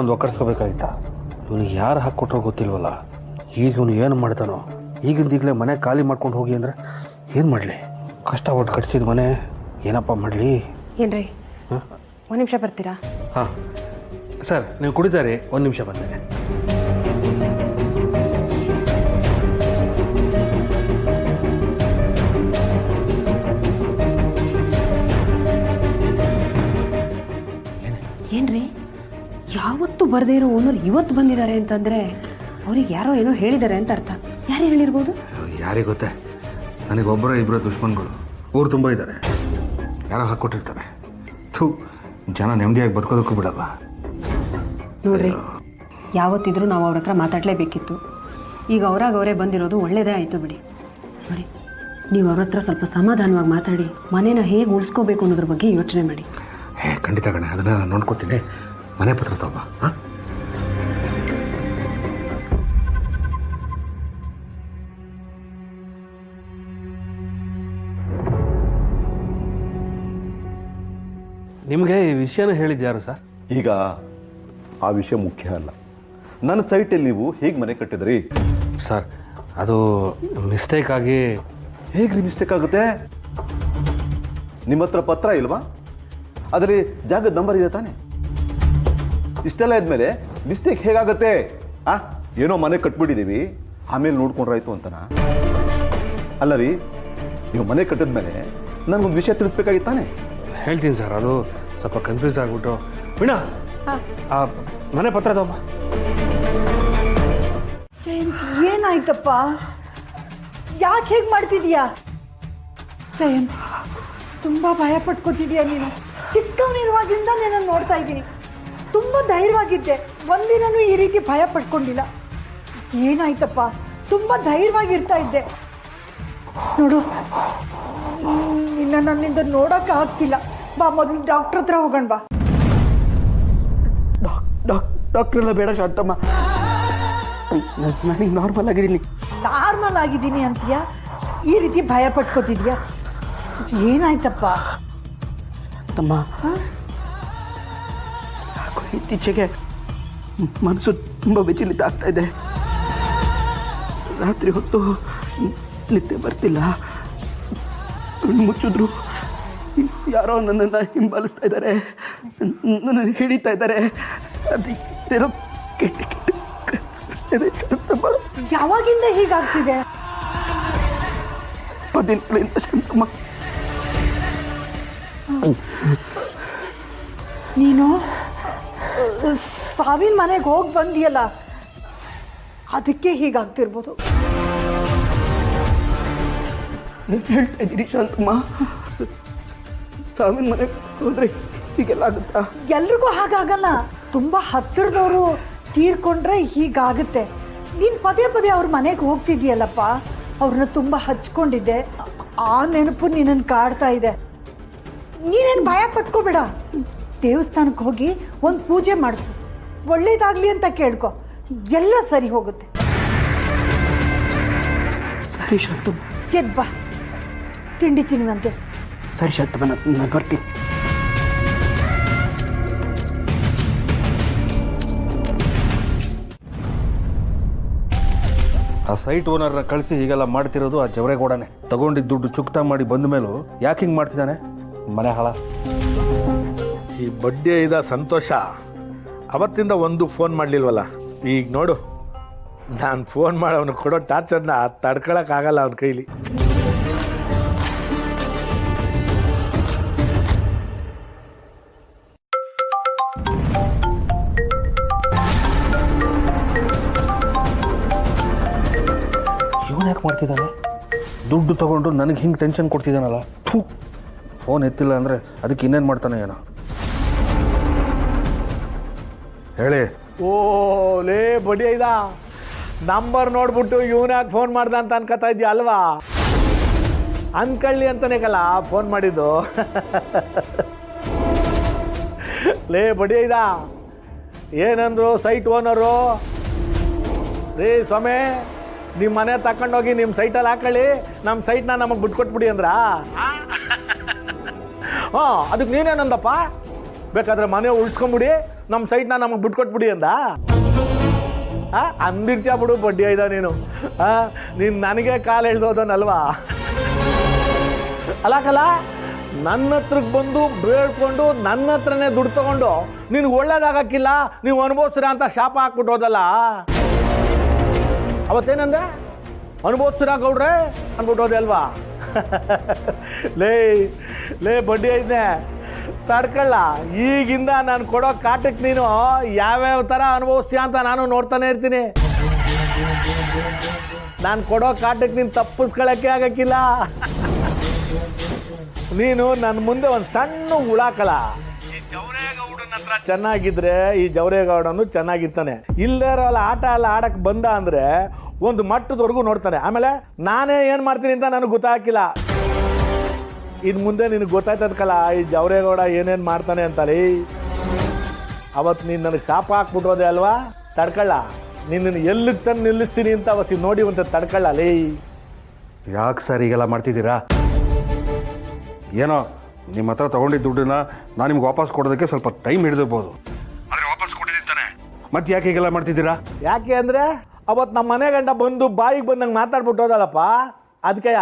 ತಂದು ಒಕ್ಕರ್ಸ್ಕೋಬೇಕಾಗಿತ್ತ. ಇವನಿಗೆ ಯಾರು ಹಾಕ್ಕೊಟ್ರೋ ಗೊತ್ತಿಲ್ವಲ್ಲ. ಈಗ ಇವನು ಏನು ಮಾಡ್ತಾನೋ. ಈಗಿಂದೀಗಲೇ ಮನೆ ಖಾಲಿ ಮಾಡ್ಕೊಂಡು ಹೋಗಿ ಅಂದರೆ ಏನು ಮಾಡಲಿ? ಕಷ್ಟಪಟ್ಟು ಕಟ್ಸಿದ ಮನೆ ಏನಪ್ಪ ಮಾಡಲಿ? ಏನ್ರಿ ಒಂದು ನಿಮಿಷ ಬರ್ತೀರಾ? ಹಾಂ ಸರ್, ನೀವು ಕುಡಿತಾರೆ, ಒಂದು ನಿಮಿಷ ಬಂದೆ. ಏನ್ರಿ ಯಾವತ್ತು ಬರದೇ ಇರೋ ಓನರ್ ಇವತ್ತು ಬಂದಿದ್ದಾರೆ ಅಂತಂದ್ರೆ ಅವ್ರಿಗೆ ಯಾರೋ ಏನೋ ಹೇಳಿದ್ದಾರೆ ಅಂತ ಅರ್ಥ. ಯಾರು ಹೇಳಿರ್ಬೋದು? ಯಾರಿಗೆ ಗೊತ್ತೇ, ನನಗೊಬ್ಬರ ಇಬ್ಬರು ದುಶ್ಮನ್ಗಳು ಊರು ತುಂಬ ಇದ್ದಾರೆ. ಯಾರೋ ಹಾಕ್ಕೊಟ್ಟಿರ್ತಾರೆ. ಥೂ, ಜನ ನೆಮ್ಮದಿಯಾಗಿ ಬದುಕೋದಕ್ಕೂ ಬಿಡಲ್ಲ. ನೋಡ್ರಿ, ಯಾವತ್ತಿದ್ರೂ ನಾವು ಅವ್ರ ಹತ್ರ ಮಾತಾಡಲೇಬೇಕಿತ್ತು. ಈಗ ಅವರೇ ಬಂದಿರೋದು ಒಳ್ಳೇದೇ ಆಯಿತು ಬಿಡಿ. ನೋಡಿ, ನೀವು ಅವ್ರ ಹತ್ರ ಸ್ವಲ್ಪ ಸಮಾಧಾನವಾಗಿ ಮಾತಾಡಿ ಮನೇನ ಹೇಗೆ ಉಳಿಸ್ಕೋಬೇಕು ಅನ್ನೋದ್ರ ಬಗ್ಗೆ ಯೋಚನೆ ಮಾಡಿ. ಖಂಡಿತ ಕಣೆ, ಅದನ್ನು ನಾನು ನೋಡ್ಕೊತೀನಿ. ಮನೆ ಪತ್ರ ತಮ್ಮ. ಹಾಂ, ನಿಮಗೆ ಈ ವಿಷಯನ ಹೇಳಿದ್ಯಾರು ಸರ್? ಈಗ ಆ ವಿಷಯ ಮುಖ್ಯ ಅಲ್ಲ. ನನ್ನ ಸೈಟಲ್ಲಿ ನೀವು ಹೇಗೆ ಮನೆ ಕಟ್ಟಿದ್ರಿ? ಸರ್, ಅದು ಮಿಸ್ಟೇಕ್ ಆಗಿ. ಹೇಗ್ರಿ ಮಿಸ್ಟೇಕ್ ಆಗುತ್ತೆ? ನಿಮ್ಮ ಹತ್ರ ಪತ್ರ ಇಲ್ವಾ? ಅದರಲ್ಲಿ ಜಾಗದ ನಂಬರ್ ಇದೆ ತಾನೆ? ಇಷ್ಟೆಲ್ಲ ಇದ್ಮೇಲೆ ಮಿಸ್ಟೇಕ್ ಹೇಗಾಗತ್ತೆ? ಏನೋ ಮನೆ ಕಟ್ಬಿಟ್ಟಿದ್ದೀವಿ, ಆಮೇಲೆ ನೋಡ್ಕೊಂಡ್ರಾಯ್ತು ಅಂತನಾ? ಅಲ್ಲ ರೀ, ನೀವು ಮನೆ ಕಟ್ಟಿದ್ಮೇಲೆ ನನಗೊಂದು ವಿಷಯ ತಿಳಿಸ್ಬೇಕಾಗಿತ್ತಾನೆ? ಹೇಳ್ತೀನಿ ಸರ್, ಅದು ಸ್ವಲ್ಪ ಕನ್ಫ್ಯೂಸ್ ಆಗಿಬಿಟ್ಟು. ವೀಣಾ, ಆ ಮನೆ ಪತ್ರ ತಮ್ಮ. ಏನಾಯ್ತಪ್ಪ? ಯಾಕೆ ಹೇಗೆ ಮಾಡ್ತಿದೀಯಾ ಜಯಂತ್? ತುಂಬಾ ಭಯ ಪಟ್ಕೋತಿದೀಯ ನೀನು. ಚಿಕ್ಕವನಿರುವಾಗಿಂದ ನಿನ್ನ ನೋಡ್ತಾ ಇದ್ದೀನಿ. ತುಂಬಾ ಧೈರ್ಯವಾಗಿದ್ದೆ, ಒಂದಿನೂ ಈ ರೀತಿ ಭಯ ಪಟ್ಕೊಂಡಿಲ್ಲ. ಏನಾಯ್ತಪ್ಪ? ತುಂಬಾ ಧೈರ್ಯವಾಗಿರ್ತಾ ಇದ್ದೆ. ನೋಡು, ನಿನ್ನ ನನ್ನಿಂದ ನೋಡೋಕೆ ಆಗ್ತಿಲ್ಲ. ಬಾ, ಮೊದಲು ಡಾಕ್ಟರ್ ಹತ್ರ ಹೋಗೋಣ ಬಾ. ಡಾಕ್ಟರ್ ಎಲ್ಲ ಬೇಡ ಶಾಂತಮ್ಮ, ನನಗೆ ನಾರ್ಮಲ್ ಆಗಿದ್ದೀನಿ. ನಾರ್ಮಲ್ ಆಗಿದ್ದೀನಿ ಅಂತೀಯಾ? ಈ ರೀತಿ ಭಯ ಪಟ್ಕೋತಿದ್ಯಾ? ಏನಾಯ್ತಪ್ಪ? ತಮ್ಮ, ಯಾಕೋ ಇತ್ತೀಚೆಗೆ ಮನಸ್ಸು ತುಂಬ ವಿಚಲಿತ ಆಗ್ತಾ ಇದೆ. ರಾತ್ರಿ ಹೊತ್ತು ನಿದ್ದೆ ಬರ್ತಿಲ್ಲ. ಕಣ್ಣು ಮುಚ್ಚಿದ್ರು ಯಾರೋ ನನ್ನನ್ನು ಹಿಂಬಾಲಿಸ್ತಾ ಇದ್ದಾರೆ, ನನ್ನನ್ನು ಹಿಡಿತಾ ಇದ್ದಾರೆ. ಅದೇನೋ ಕೆಟ್ಟ ಶಾಂತಮ್ಮ. ಯಾವಾಗಿಂದ ಹೀಗಾಗ್ತಿದೆ? ದಿನಗಳಿಂದ ಶಾಂತಮ್ಮ. ನೀನು ಸಾವಿನ ಮನೆಗೆ ಹೋಗಿ ಬಂದಿಯಲ್ಲ, ಅದಕ್ಕೆ ಹೀಗಾಗ್ತಿರ್ಬೋದು. ಹೇಳ್ತಾ ಇದ್ದೀರಿ ಶಾಂತಮ್ಮ? ಸಾವಿನ ಮನೆಗೆ ಹೋದ್ರೆ ಹೀಗೆಲ್ಲ ಆಗುತ್ತಾ? ಎಲ್ರಿಗೂ ಹಾಗಾಗಲ್ಲ. ತುಂಬಾ ಹತ್ತಿರದವರು ತೀರ್ಕೊಂಡ್ರೆ ಹೀಗಾಗುತ್ತೆ. ನೀನ್ ಪದೇ ಪದೇ ಅವ್ರ ಮನೆಗೆ ಹೋಗ್ತಿದ್ಯಲ್ಲಪ್ಪ, ಅವ್ರನ್ನ ತುಂಬಾ ಹಚ್ಕೊಂಡಿದ್ದೆ. ಆ ನೆನಪು ನಿನ್ನನ್ನು ಕಾಡ್ತಾ ಇದೆ. ನೀನೇನು ಭಯ ಪಟ್ಕೋಬೇಡ. ದೇವಸ್ಥಾನಕ್ಕೆ ಹೋಗಿ ಒಂದು ಪೂಜೆ ಮಾಡಿಸು, ಒಳ್ಳೇದಾಗ್ಲಿ ಅಂತ ಕೇಳ್ಕೊ, ಎಲ್ಲ ಸರಿ ಹೋಗುತ್ತೆ. ಸರಿ ಶಾಂತಮ್ಮ. ಎದ್ ಬಾ, ತಿಂಡಿ ತಿನ್ನುವಂತೆ. ಸರಿ ಶಾಂತಮ್ಮ, ನಾನು ಬರ್ತೀನಿ. ಆ ಸೈಟ್ ಓನರ್ನ ಕಳಿಸಿ ಹೀಗೆಲ್ಲ ಮಾಡ್ತಿರೋದು ಆ ಜವರೇಗೌಡನೇ. ತಗೊಂಡಿದ್ದ ದುಡ್ಡು ಚುಕ್ತಾ ಮಾಡಿ ಬಂದ ಮೇಲೂ ಯಾಕೆ ಹಿಂಗೆ ಮಾಡ್ತಿದ್ದಾನೆ? ಮನೆ ಹಾಳ. ಈ ಬಡ್ಡಿ ಇದ ಸಂತೋಷ ಅವತ್ತಿಂದ ಒಂದು ಫೋನ್ ಮಾಡಲಿಲ್ವಲ್ಲ. ಈಗ ನೋಡು, ನಾನು ಫೋನ್ ಮಾಡಿ ಅವನು ಕೊಡೋ ಟಾರ್ಚರ್ನ ತಡ್ಕೊಳಕ್ಕಾಗಲ್ಲ ಅವನ ಕೈಲಿ. ಇವನು ಯಾಕೆ ಮಾಡ್ತಿದ್ದಾನೆ? ದುಡ್ಡು ತಗೊಂಡು ನನಗೆ ಹಿಂಗೆ ಟೆನ್ಷನ್ ಕೊಡ್ತಿದ್ದಾನಲ್ಲ. ಥೂ, ಫೋನ್ ಎತ್ತಿಲ್ಲ ಅಂದರೆ ಅದಕ್ಕೆ ಇನ್ನೇನು ಮಾಡ್ತಾನೆ ಏನೋ. ಹೇಳಿ. ಓ ಲೇ ಬಡ್ಡಿ ಇದ ನಂಬರ್ ನೋಡ್ಬಿಟ್ಟು ಇವನ್ಯಾಕೆ ಫೋನ್ ಮಾಡ್ದ ಅಂತ ಅನ್ಕೋತಾ ಇದ್ಯಾ ಅಲ್ವಾ? ಅನ್ಕಳ್ಳಿ ಅಂತಾನೆ ಕಲ್ಲ ಫೋನ್ ಮಾಡಿದ್ದು. ಲೇ ಬಡ್ಡಿ ಇದ ಏನಂದ್ರು ಸೈಟ್ ಓನರು? ರೇ ಸ್ವಾಮಿ, ನಿಮ್ಮ ಮನೆ ತಕೊಂಡೋಗಿ ನಿಮ್ಮ ಸೈಟಲ್ಲಿ ಹಾಕೊಳ್ಳಿ, ನಮ್ಮ ಸೈಟ್ನ ನಮಗೆ ಬಿಟ್ಕೊಟ್ಬಿಡಿ ಅಂದ್ರ? ಹಾಂ, ಅದಕ್ಕೆ ನೀನೇನಂದಪ್ಪ? ಬೇಕಾದ್ರೆ ಮನೆ ಉಳ್ಸ್ಕೊಂಬಿಡಿ, ನಮ್ಮ ಸೈಟ್ನ ನಮಗೆ ಬಿಟ್ಕೊಟ್ಬಿಡಿ ಅಂದ ಅಂದಿರ್ತೀಯ ಬಿಡು ಬಡ್ಡಿ ಆಯ್ದ ನೀನು ನೀನು ನನಗೆ ಕಾಲು ಎಳ್ದೋದನಲ್ವಾ ಅಲ್ಲಕಲ್ಲ ನನ್ನ ಹತ್ರಕ್ಕೆ ಬಂದು ಬೇಡ್ಕೊಂಡು ನನ್ನ ಹತ್ರನೇ ದುಡ್ಡು ತಗೊಂಡು ನಿನ್ಗೆ ಒಳ್ಳೇದಾಗಕ್ಕಿಲ್ಲ ನೀವು ಅನುಭವಿಸ್ತೀರ ಅಂತ ಶಾಪ ಹಾಕ್ಬಿಟ್ಟು ಹೋದಲ್ಲ ಅವತ್ತೇನಂದೆ ಅನುಭವಿಸ್ತೀರ ಗೌಡ್ರೆ ಅಂದ್ಬಿಟ್ಟು ಹೋದೆ ಅಲ್ವಾ ಲೇ ಬಡ್ಡಿ ಐದ್ನೆ ತಡ್ಕೊಳ್ಳ ಈಗಿಂದ ನಾನು ಕೊಡೋ ಕಾಟಕ್ಕೆ ನೀನು ಯಾವ್ಯಾವ ಥರ ಅನುಭವಿಸ್ತೀಯ ಅಂತ ನಾನು ನೋಡ್ತಾನೆ ಇರ್ತೀನಿ. ನಾನು ಕೊಡೋ ಕಾಟಕ್ಕೆ ನೀನು ತಪ್ಪಿಸ್ಕೊಳಕ್ಕೆ ಆಗಕ್ಕಿಲ್ಲ. ನೀನು ನನ್ನ ಮುಂದೆ ಒಂದು ಸಣ್ಣ ಉಳಾಕಳ. ಈ ಜವರೇಗೌಡನ ಹತ್ರ ಚೆನ್ನಾಗಿದ್ರೆ ಈ ಜವರೇಗೌಡನು ಚೆನ್ನಾಗಿರ್ತಾನೆ. ಇಲ್ಲರಲ್ಲ ಆಟ ಎಲ್ಲ ಆಡಕ್ಕೆ ಬಂದ ಅಂದ್ರೆ ಒಂದು ಮಟ್ಟದವರೆಗೂ ನೋಡ್ತಾನೆ. ಆಮೇಲೆ ನಾನೇ ಏನು ಮಾಡ್ತೀನಿ ಅಂತ ನನಗೆ ಗೊತ್ತಾಗಿಲ್ಲ. ಇನ್ನು ಮುಂದೆ ನಿನಗೆ ಗೊತ್ತಾಯ್ತದಕ್ಕಲ್ಲ ಈ ಜವರೇಗೌಡ ಏನೇನು ಮಾಡ್ತಾನೆ ಅಂತಲೇ. ಅವತ್ತು ನೀನು ನನಗೆ ಶಾಪ ಹಾಕ್ಬಿಟ್ಟೋದೆ ಅಲ್ವಾ, ತಡ್ಕೊಳ್ಳ. ನಿನ್ನನ್ನು ಎಲ್ಲಿಗೆ ತಂದು ನಿಲ್ಲಿಸ್ತೀನಿ ಅಂತ ಅವತ್ತು ನೋಡಿ ಅಂತ ತಡ್ಕೊಳ್ಳ ಲೇ. ಯಾಕೆ ಸರ್ ಈಗೆಲ್ಲ ಮಾಡ್ತಿದ್ದೀರಾ? ಏನೋ ನಿಮ್ಮ ಹತ್ರ ತೊಗೊಂಡಿದ್ದ ದುಡ್ಡನ್ನ ನಾನು ನಿಮ್ಗೆ ವಾಪಸ್ ಕೊಡೋದಕ್ಕೆ ಸ್ವಲ್ಪ ಟೈಮ್ ಹಿಡಿದಿರ್ಬೋದು, ಆದರೆ ವಾಪಸ್ ಕೊಟ್ಟಿದ್ದಾನೆ. ಮತ್ತೆ ಯಾಕೆ ಹೀಗೆಲ್ಲ ಮಾಡ್ತಿದ್ದೀರಾ? ಯಾಕೆ ಅಂದರೆ ಅವತ್ತು ನಮ್ಮ ಮನೆ ಗಂಡ ಬಂದು ಬಾಯಿಗೆ ಬಂದಂಗೆ ಮಾತಾಡ್ಬಿಟ್ಟೋದಲ್ಲಪ್ಪ, ಅದಕ್ಕೆಯ.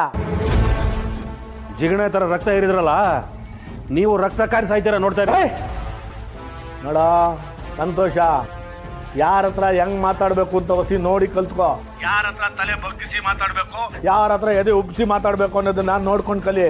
ಜಿಗಣೆ ಥರ ರಕ್ತ ಏರಿದ್ರಲ್ಲ, ನೀವು ರಕ್ತ ಕಾರಿ ಸಾಯ್ತೀರ ನೋಡ್ತಾ ಇರಿ. ನೋಡ ಸಂತೋಷ, ಯಾರ ಹತ್ರ ಹೆಂಗ್ ಮಾತಾಡ್ಬೇಕು ಅಂತ ಹೊಸಿ ನೋಡಿ ಕಲ್ತ್ಕೋ. ಯಾರ ಹತ್ರ ತಲೆ ಬಗ್ಗಿಸಿ ಮಾತಾಡ್ಬೇಕು, ಯಾರ ಹತ್ರ ಎದೆ ಉಬ್ಬಿಸಿ ಮಾತಾಡ್ಬೇಕು ಅನ್ನೋದನ್ನ ನೋಡ್ಕೊಂಡು ಕಲಿ.